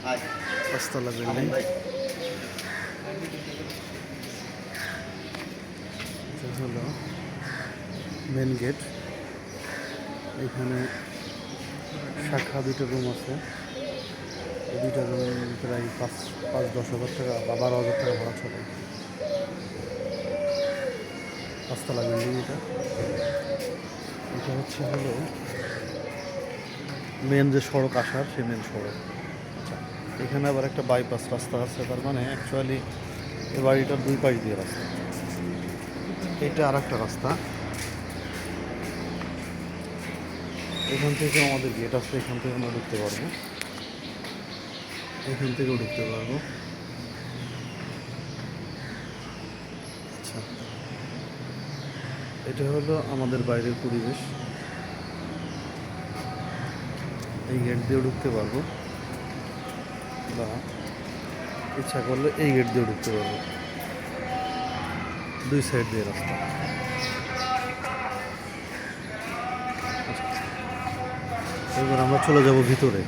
পাঁচতলা বিল্ডিং। এটা হলো মেন গেট। এখানে শাখা দুটো রুম আছে। এই দুইটা রুম প্রায় 5-10 হাজার টাকা বা 12 হাজার টাকা ভাড়া চলে। পাঁচতলা বিল্ডিং এটা। এটা হলো মেন যে সড়ক আসার, সে মেন সড়ক। আচ্ছা, এখানে আবার একটা বাইপাস রাস্তা আছে। তার মানে অ্যাকচুয়ালি এই বাড়িটার দুই পাশ দিয়ে রাস্তা। এটা আর একটা রাস্তা। এখান থেকে আমাদের গেট আছে, এখান থেকে আমরা ঢুকতে পারবো, এখান থেকেও ঢুকতে পারবো। আচ্ছা, এটা হলো আমাদের বাইরের পরিবেশ। এই গেট দিয়েও ঢুকতে পারবো, বা ইচ্ছা করলে এই গেট দিয়েও ঢুকতে পারবো। দুই সাইড দিয়ে রাস্তা। এবার আমরা চলে যাব ভিতরে।